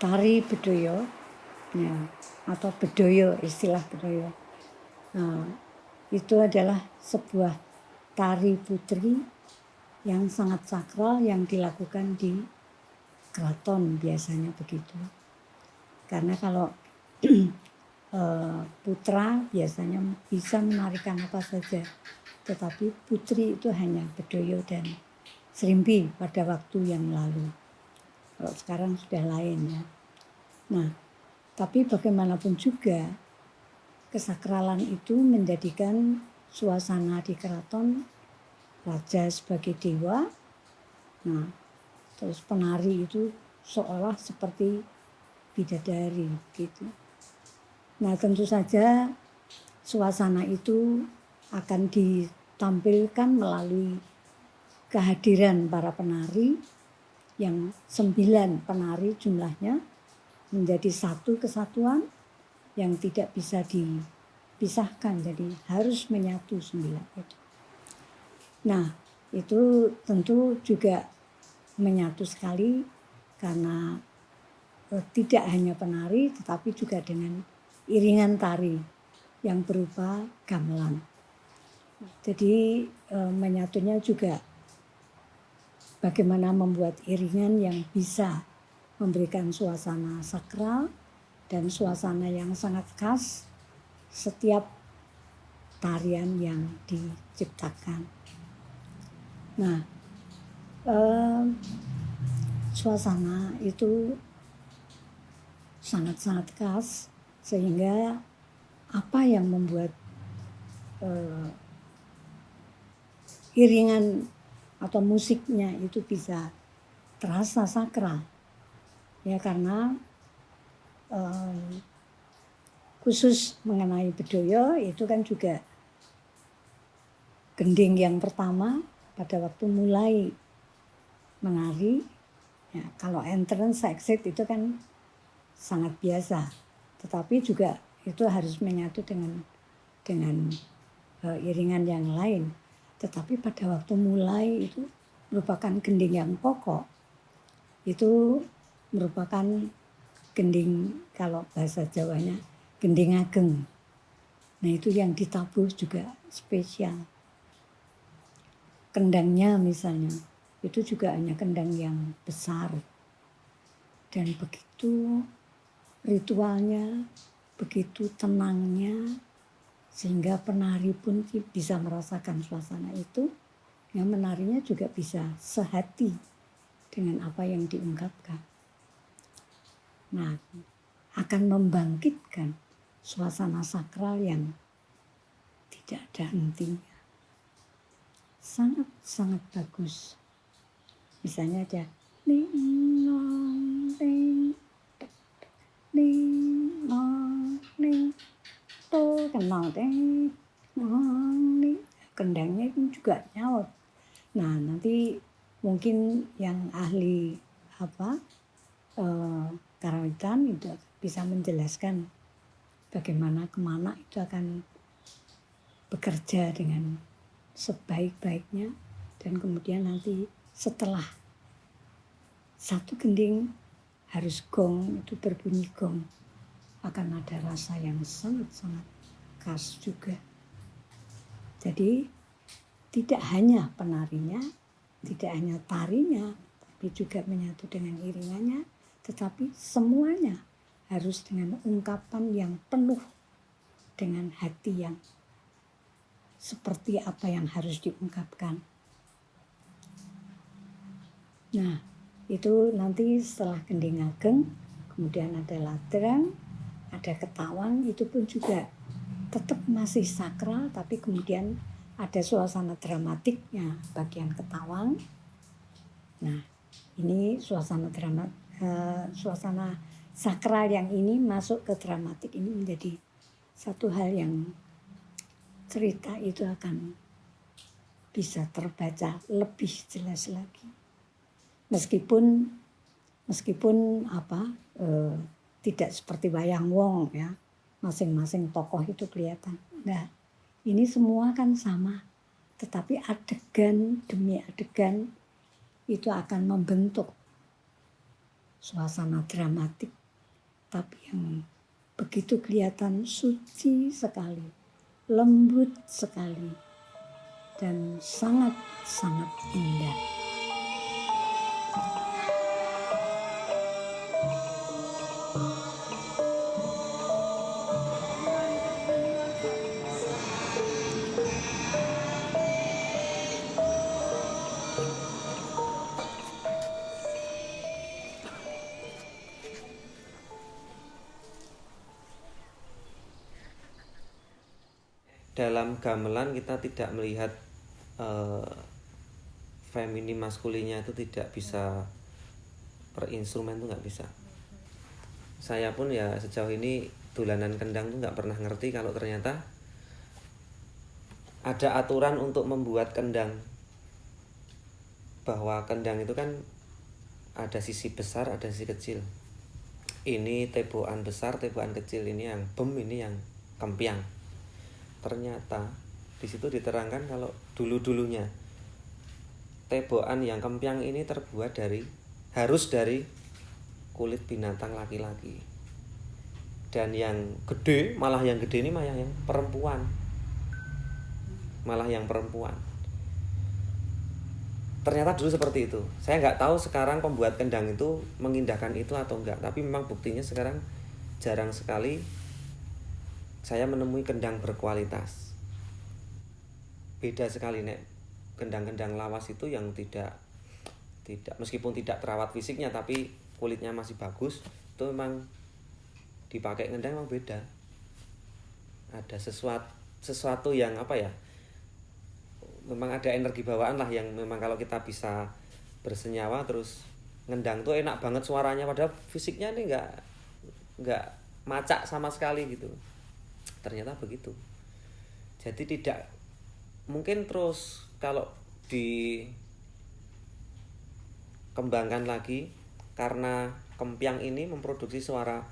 tari Bedoyo ya, atau Bedoyo, istilah Bedoyo. Itu adalah sebuah tari putri yang sangat sakral yang dilakukan di keraton, biasanya begitu. Karena kalau putra biasanya bisa menarikan apa saja, tetapi putri itu hanya Bedoyo dan Serimpi pada waktu yang lalu. Kalau sekarang sudah lain ya. Nah, tapi bagaimanapun juga kesakralan itu menjadikan suasana di keraton, raja sebagai dewa. Nah, terus penari itu seolah seperti bidadari gitu. Nah, tentu saja suasana itu akan ditampilkan melalui kehadiran para penari yang 9 penari jumlahnya menjadi satu kesatuan yang tidak bisa dipisahkan, jadi harus menyatu 9 itu. Nah, itu tentu juga menyatu sekali karena tidak hanya penari tetapi juga dengan iringan tari yang berupa gamelan. Jadi menyatunya juga bagaimana membuat iringan yang bisa memberikan suasana sakral dan suasana yang sangat khas setiap tarian yang diciptakan. Nah, suasana itu sangat-sangat khas sehingga apa yang membuat iringan atau musiknya itu bisa terasa sakral ya, karena khusus mengenai Bedoyo itu kan juga gending yang pertama pada waktu mulai menari ya, kalau entrance exit itu kan sangat biasa, tetapi juga itu harus menyatu dengan iringan yang lain. Tetapi pada waktu mulai itu merupakan gending yang pokok. Itu merupakan gending, kalau bahasa Jawanya, gending ageng. Nah, itu yang ditabuh juga spesial. Kendangnya misalnya, itu juga hanya kendang yang besar. Dan begitu ritualnya, begitu tenangnya, sehingga penari pun bisa merasakan suasana itu, yang menarinya juga bisa sehati dengan apa yang diungkapkan. Nah, akan membangkitkan suasana sakral yang tidak ada hentinya. Sangat-sangat bagus. Misalnya ada ning long ning ning long ning to kenal deh ning, kendangnya itu juga nyaut. Nah, nanti mungkin yang ahli karawitan itu bisa menjelaskan bagaimana kemana itu akan bekerja dengan sebaik-baiknya, dan kemudian nanti setelah satu gending harus gong itu berbunyi gong, akan ada rasa yang sangat-sangat khas juga. Jadi tidak hanya penarinya, tidak hanya tarinya, tapi juga menyatu dengan iringannya, tetapi semuanya harus dengan ungkapan yang penuh dengan hati yang seperti apa yang harus diungkapkan. Nah, itu nanti setelah gending ageng, kemudian ada ladrang, ada ketawang, itu pun juga tetap masih sakral, tapi kemudian ada suasana dramatiknya bagian ketawang. Nah, ini suasana sakral yang ini masuk ke dramatik, ini menjadi satu hal yang cerita itu akan bisa terbaca lebih jelas lagi. Meskipun tidak seperti wayang wong ya, masing-masing tokoh itu kelihatan. Nah, ini semua kan sama, tetapi adegan demi adegan itu akan membentuk suasana dramatik, tapi yang begitu kelihatan suci sekali, lembut sekali, dan sangat-sangat indah. Dalam gamelan kita tidak melihat feminim maskulinnya itu tidak bisa per instrumen tuh nggak bisa. Saya pun ya sejauh ini dolanan kendang tuh nggak pernah ngerti kalau ternyata ada aturan untuk membuat kendang, bahwa kendang itu kan ada sisi besar, ada sisi kecil. Ini tebokan besar, tebokan kecil, ini yang bem, ini yang kempiang. Ternyata di situ diterangkan kalau dulu-dulunya tebokan yang kempiang ini harus dari kulit binatang laki-laki. Dan yang gede ini malah yang perempuan. Ternyata dulu seperti itu. Saya nggak tahu sekarang pembuat kendang itu mengindahkan itu atau enggak. Tapi memang buktinya sekarang jarang sekali saya menemui kendang berkualitas. Beda sekali nek kendang-kendang lawas itu yang tidak meskipun tidak terawat fisiknya tapi kulitnya masih bagus, itu memang dipakai kendang memang beda. Ada sesuatu yang apa ya? Memang ada energi bawaan lah yang memang kalau kita bisa bersenyawa terus ngendang tuh enak banget suaranya, padahal fisiknya ini nggak macak sama sekali gitu. Ternyata begitu. Jadi tidak mungkin terus kalau dikembangkan lagi, karena kempiang ini memproduksi suara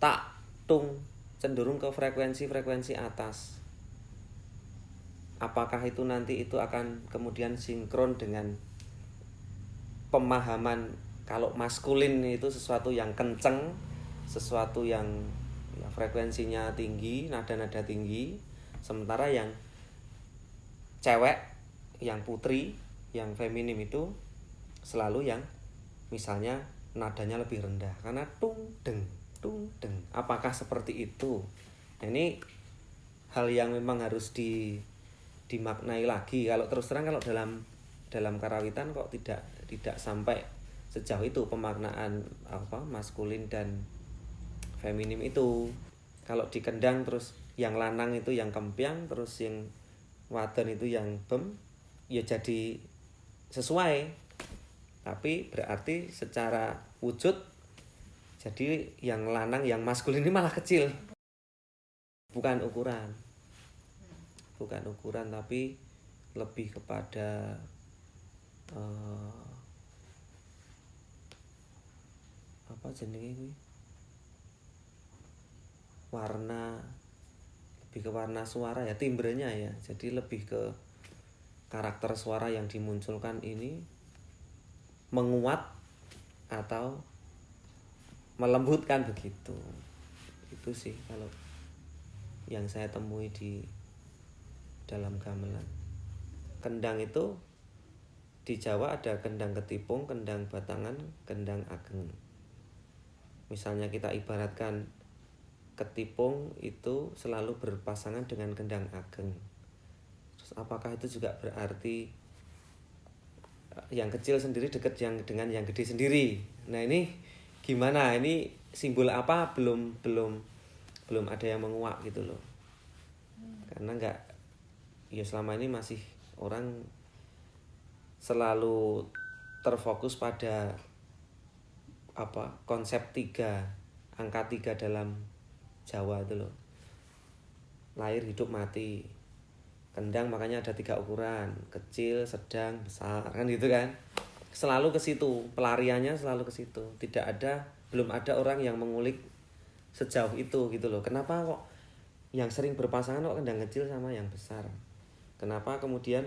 tak, tung, cenderung ke frekuensi atas. Apakah itu nanti itu akan kemudian sinkron dengan pemahaman kalau maskulin itu sesuatu yang kenceng, sesuatu yang ya, frekuensinya tinggi, nada-nada tinggi, sementara yang cewek, yang putri, yang feminim itu selalu yang misalnya nadanya lebih rendah karena tung deng. Apakah seperti itu? Nah, ini hal yang memang harus dimaknai lagi. Kalau terus terang kalau dalam karawitan kok tidak sampai sejauh itu pemaknaan apa maskulin dan feminim itu. Kalau di kendang terus yang lanang itu yang kempiang, terus yang wadon itu yang bem, ya jadi sesuai. Tapi berarti secara wujud jadi yang lanang, yang maskulin ini malah kecil. Bukan ukuran tapi lebih kepada apa jenenge ini, warna, lebih ke warna suara ya, timbrenya ya. Jadi lebih ke karakter suara yang dimunculkan ini menguat atau melembutkan begitu. Itu sih kalau yang saya temui di dalam gamelan. Kendang itu di Jawa ada kendang ketipung, kendang batangan, kendang ageng. Misalnya kita ibaratkan ketipung itu selalu berpasangan dengan kendang ageng. Terus apakah itu juga berarti yang kecil sendiri dekat dengan yang gede sendiri? Nah, ini gimana? Ini simbol apa? Belum ada yang menguak gitu loh. Karena ya selama ini masih orang selalu terfokus pada apa konsep 3, angka 3 dalam Jawa itu loh. Lahir, hidup, mati. Kendang makanya ada 3 ukuran, kecil, sedang, besar, kan gitu kan. Selalu ke situ, pelariannya selalu ke situ. Belum ada orang yang mengulik sejauh itu gitu loh. Kenapa kok yang sering berpasangan kok kendang kecil sama yang besar? Kenapa kemudian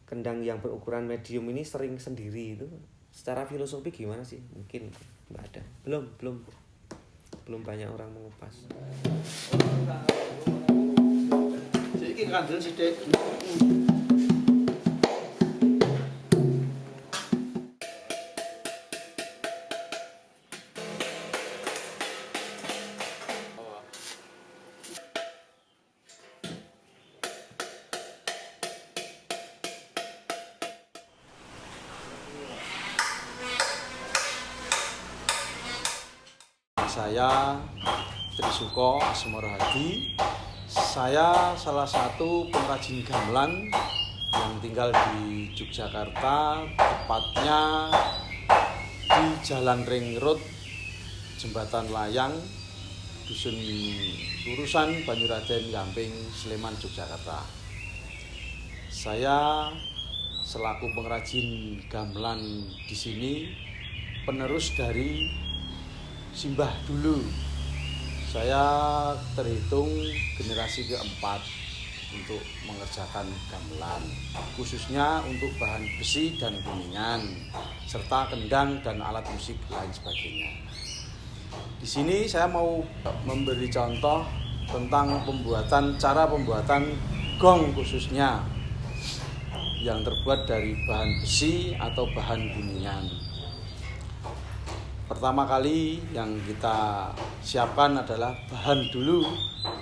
kendang yang berukuran medium ini sering sendiri itu? secara filosofi gimana sih? Mungkin nggak ada. Belum banyak orang mengupas. Iki kandel sithik. Saya Trisuko Asmoro Hadi. Saya salah satu pengrajin gamelan yang tinggal di Yogyakarta, tepatnya di Jalan Ring Road, Jembatan Layang, Dusun Lurusan, Banyuraden, Gamping, Sleman, Yogyakarta. Saya selaku pengrajin gamelan di sini, penerus dari Simbah dulu. Saya terhitung generasi keempat untuk mengerjakan gamelan, khususnya untuk bahan besi dan kuningan, serta kendang dan alat musik lain sebagainya. Di sini saya mau memberi contoh tentang cara pembuatan gong khususnya yang terbuat dari bahan besi atau bahan kuningan. Pertama kali yang kita siapkan adalah bahan dulu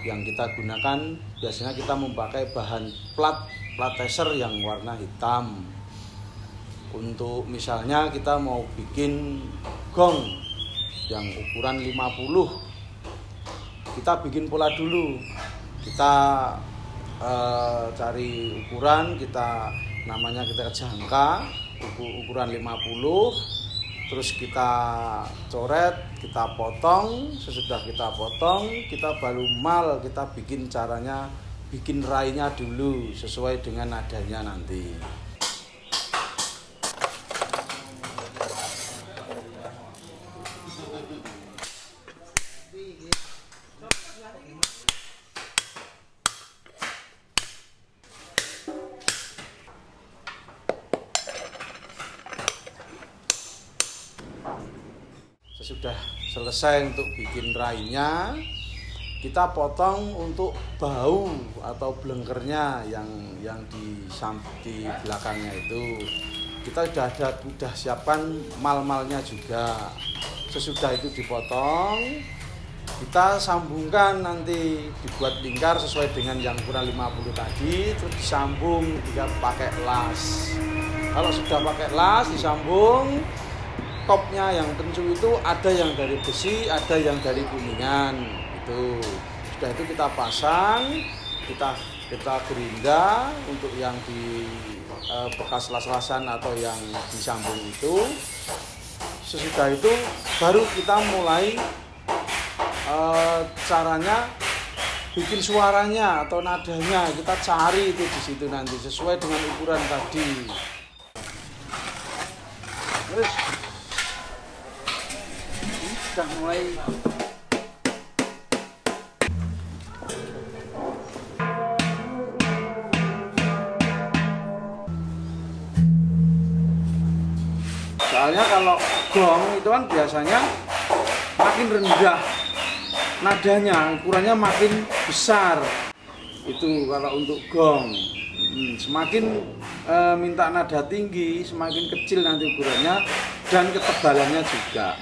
yang kita gunakan. Biasanya kita memakai bahan plat teser yang warna hitam. Untuk misalnya kita mau bikin gong yang ukuran 50, kita bikin pola dulu. Kita cari ukuran, kita jangka ukuran 50. Terus kita coret, kita potong. Sesudah kita potong, kita baru kita bikin rainya dulu sesuai dengan nadanya nanti. Sudah selesai untuk bikin rainya, kita potong untuk bau atau blengkernya yang di belakangnya itu. Kita sudah siapkan mal-malnya juga. Sesudah itu dipotong, kita sambungkan, nanti dibuat lingkar sesuai dengan yang ukuran 50 tadi, terus disambung juga pakai las. Kalau sudah pakai las disambung, topnya yang pencu itu ada yang dari besi, ada yang dari kuningan itu. Sudah itu kita pasang, kita gerinda untuk yang di bekas las-lasan atau yang disambung itu. Sesudah itu baru kita mulai caranya bikin suaranya atau nadanya, kita cari itu di situ nanti sesuai dengan ukuran tadi. Terus sudah mulai soalnya kalau gong itu kan biasanya makin rendah nadanya, ukurannya makin besar. Itu kalau untuk gong semakin minta nada tinggi, semakin kecil nanti ukurannya dan ketebalannya juga.